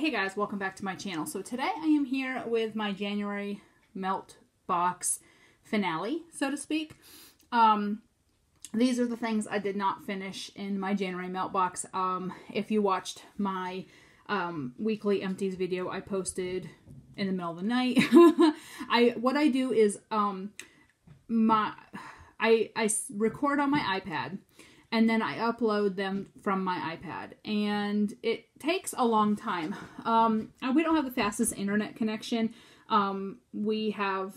Hey guys, welcome back to my channel. So today I am here with my January melt box finale, so to speak. These are the things I did not finish in my January melt box. If you watched my weekly empties video I posted in the middle of the night, what I do is I record on my iPad. And then I upload them from my iPad. And it takes a long time. We don't have the fastest internet connection. We have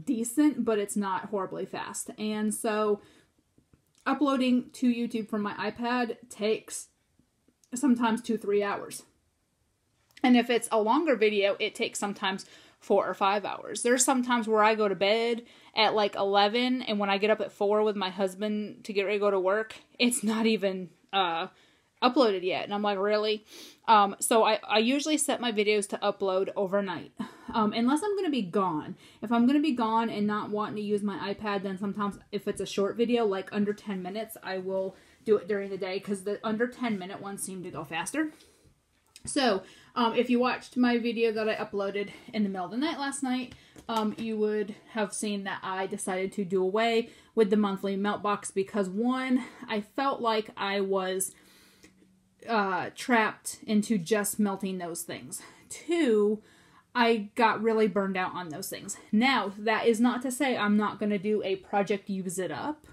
decent, but it's not horribly fast. And so uploading to YouTube from my iPad takes sometimes 2-3 hours. And if it's a longer video, it takes sometimes 4 or 5 hours. There's some times where I go to bed at like 11, and when I get up at 4 with my husband to get ready to go to work, it's not even uploaded yet. And I'm like, really? So I usually set my videos to upload overnight, unless I'm going to be gone. If I'm going to be gone and not wanting to use my iPad, then sometimes if it's a short video, like under 10 minutes, I will do it during the day, because the under 10-minute ones seem to go faster. So, if you watched my video that I uploaded in the middle of the night last night, you would have seen that I decided to do away with the monthly melt box because, one, I felt like I was trapped into just melting those things. Two, I got really burned out on those things. Now, that is not to say I'm not going to do a project use it up.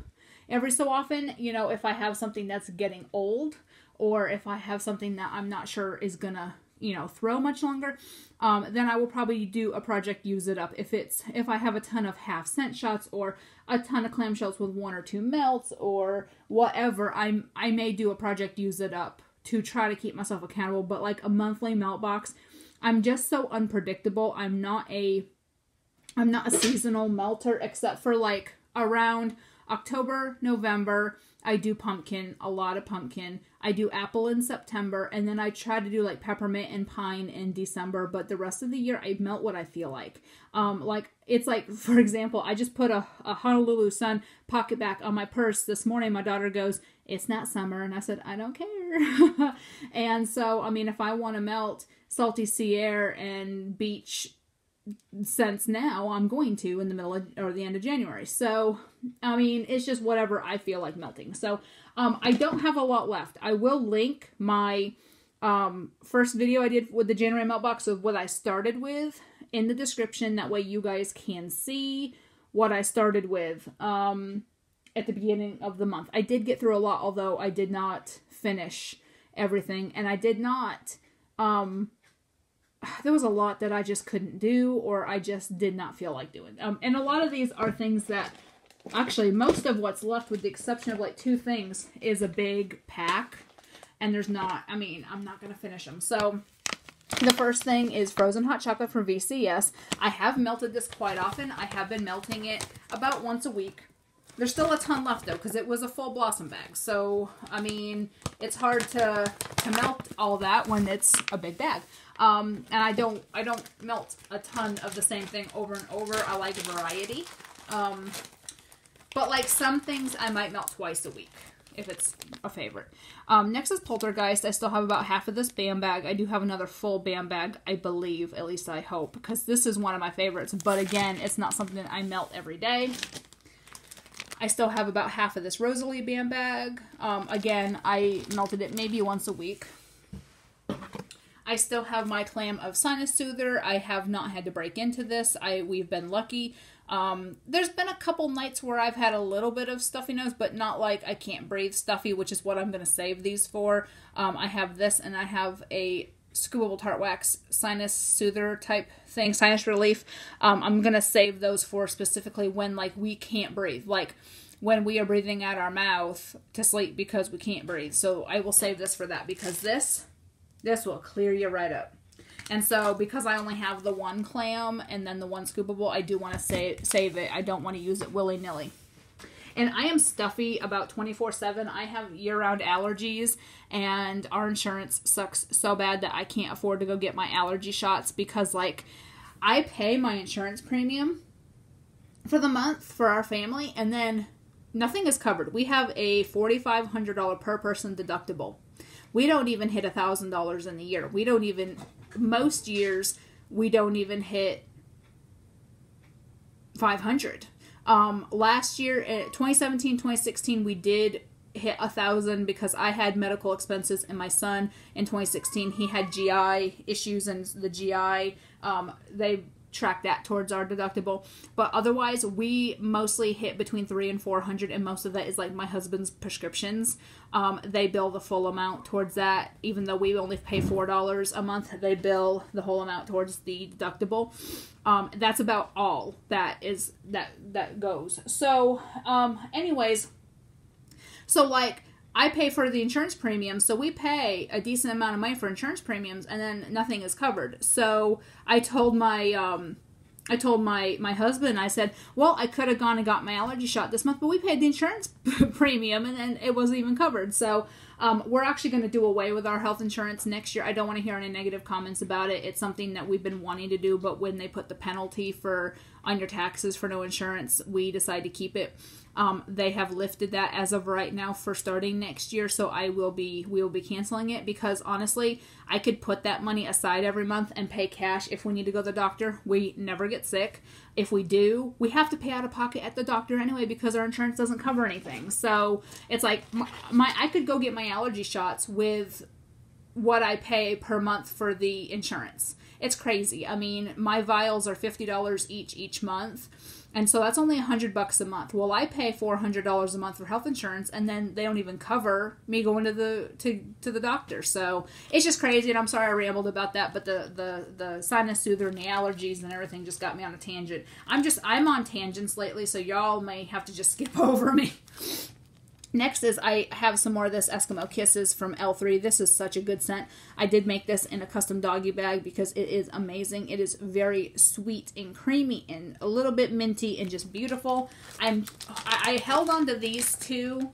Every so often, you know, if I have something that's getting old, or if I have something that I'm not sure is gonna, you know, throw much longer, then I will probably do a project use it up. If I have a ton of half cent shots or a ton of clamshells with 1 or 2 melts or whatever, I may do a project use it up to try to keep myself accountable. But like a monthly melt box, I'm just so unpredictable. I'm not a seasonal melter, except for like around October, November, I do pumpkin, a lot of pumpkin. I do apple in September, and then I try to do like peppermint and pine in December, but the rest of the year I melt what I feel like. It's like, for example, I just put a Honolulu Sun pocket back on my purse this morning. My daughter goes, "It's not summer," and I said, "I don't care." And so, I mean, if I want to melt salty sea air and beach scents now, I'm going to in the middle of, or the end of January. So, I mean, it's just whatever I feel like melting. So, I don't have a lot left. I will link my first video I did with the January melt box of what I started with in the description. That way you guys can see what I started with at the beginning of the month. I did get through a lot, although I did not finish everything. And I did not... there was a lot that I just couldn't do, or I just did not feel like doing. And a lot of these are things that, actually, most of what's left, with the exception of like 2 things, is a big pack. And there's not, I mean, I'm not going to finish them. So, the first thing is frozen hot chocolate from VCS. I have melted this quite often. I have been melting it about once a week. There's still a ton left, though, because it was a full Blossom bag. So, I mean, it's hard to melt all that when it's a big bag. And I don't melt a ton of the same thing over and over. I like variety. But like some things I might melt twice a week if it's a favorite. Next is Poltergeist. I still have about half of this BAM bag. I do have another full BAM bag, I believe, at least I hope, because this is one of my favorites. But again, it's not something that I melt every day. I still have about half of this Rosalie BAM bag. Again, I melted it maybe once a week. I still have my clam of Sinus Soother. I have not had to break into this. We've been lucky. There's been a couple nights where I've had a little bit of stuffy nose, but not like I can't breathe stuffy, which is what I'm going to save these for. I have this, and I have a Scoopable Tart Wax Sinus Soother type thing, sinus relief. I'm going to save those for specifically when like we can't breathe, like when we are breathing out our mouth to sleep because we can't breathe. So I will save this for that, because this will clear you right up. And so, because I only have the 1 clam and then the 1 scoopable, I do want to save it. I don't want to use it willy-nilly. And I am stuffy about 24/7. I have year-round allergies, and our insurance sucks so bad that I can't afford to go get my allergy shots, because, like, I pay my insurance premium for the month for our family, and then nothing is covered. We have a $4,500 per person deductible. We don't even hit $1,000 in the year. We don't even most years we don't even hit 500. Last year, 2017, 2016, we did hit 1,000 because I had medical expenses, and my son in 2016, he had GI issues, and the GI, they track that towards our deductible. But otherwise, we mostly hit between 300 and 400, and most of that is like my husband's prescriptions. They bill the full amount towards that, even though we only pay $4 a month. They bill the whole amount towards the deductible. That's about all that goes. So, anyways, so like I pay for the insurance premiums, so we pay a decent amount of money for insurance premiums, and then nothing is covered. So I told my husband, I said, well, I could have gone and got my allergy shot this month, but we paid the insurance premium, and then it wasn't even covered. So we're actually going to do away with our health insurance next year. I don't want to hear any negative comments about it. It's something that we've been wanting to do, but when they put the penalty on your taxes for no insurance, we decided to keep it. They have lifted that as of right now for starting next year, so we will be canceling it, because honestly, I could put that money aside every month and pay cash if we need to go to the doctor. We never get sick. If we do, we have to pay out of pocket at the doctor anyway because our insurance doesn't cover anything. So it's like I could go get my allergy shots with what I pay per month for the insurance. It's crazy. I mean, my vials are $50 each month. And so that's only $100 a month. Well, I pay $400 a month for health insurance, and then they don't even cover me going to the doctor. So it's just crazy, and I'm sorry I rambled about that, but the sinus soother and the allergies and everything just got me on a tangent. I'm on tangents lately, so y'all may have to just skip over me. Next is I have some more of this Eskimo Kisses from L3. This is such a good scent. I did make this in a custom doggy bag because it is amazing. It is very sweet and creamy and a little bit minty and just beautiful. I held on to these two.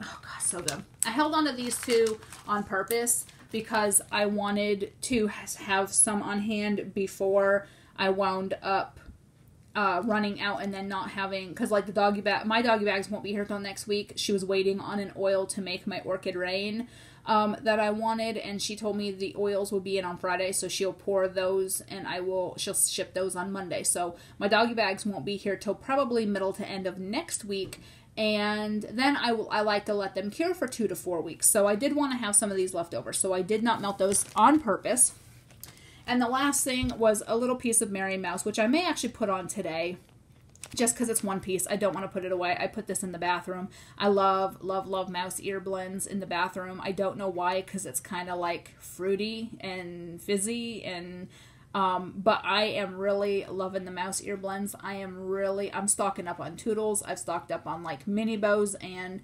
Oh God, so good. I held on to these two on purpose because I wanted to have some on hand before I wound up running out and then not having, because like my doggy bags won't be here till next week. She was waiting on an oil to make my Orchid Rain that I wanted, and she told me the oils will be in on Friday, so she'll pour those and she'll ship those on Monday. So my doggy bags won't be here till probably middle to end of next week, and then I like to let them cure for 2 to 4 weeks. So I did want to have some of these left over, so I did not melt those on purpose. And the last thing was a little piece of Mary Mouse, which I may actually put on today, just because it's one piece. I don't want to put it away. I put this in the bathroom. I love, love, love mouse ear blends in the bathroom. I don't know why, because it's kind of like fruity and fizzy, and but I am really loving the mouse ear blends. I'm stocking up on Toodles. I've stocked up on like mini bows and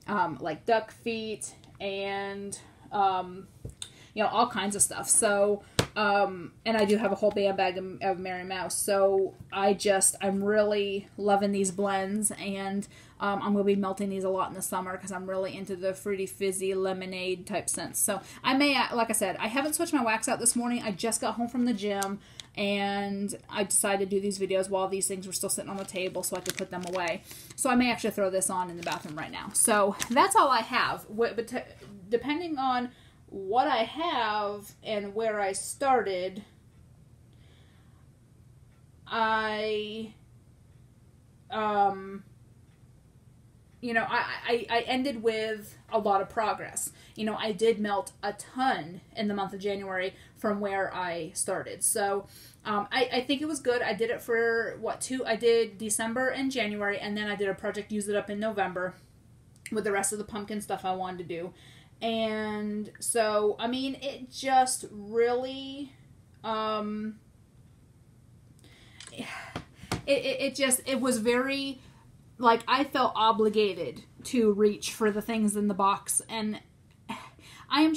like duck feet and all kinds of stuff. So, and I do have a whole bag of Mary Mouse. So I'm really loving these blends, and I'm going to be melting these a lot in the summer because I'm really into the fruity, fizzy, lemonade type scents. So I may, like I said, I haven't switched my wax out this morning. I just got home from the gym, and I decided to do these videos while these things were still sitting on the table so I could put them away. So I may actually throw this on in the bathroom right now. So that's all I have. But depending on what I have and where I started, I ended with a lot of progress. I did melt a ton in the month of January from where I started. So I think it was good. I did it for I did December and January, and then I did a Project Use It Up in November with the rest of the pumpkin stuff I wanted to do. And so, I mean, it just really, it was very, like, I felt obligated to reach for the things in the box, and I'm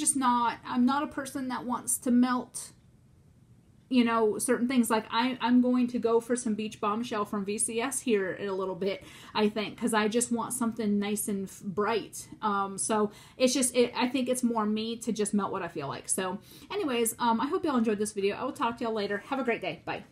not a person that wants to melt, certain things. Like, I'm going to go for some Beach Bombshell from VCS here in a little bit, I think, because I just want something nice and bright. So it's just, I think it's more me to just melt what I feel like. So anyways, I hope y'all enjoyed this video. I will talk to y'all later. Have a great day. Bye.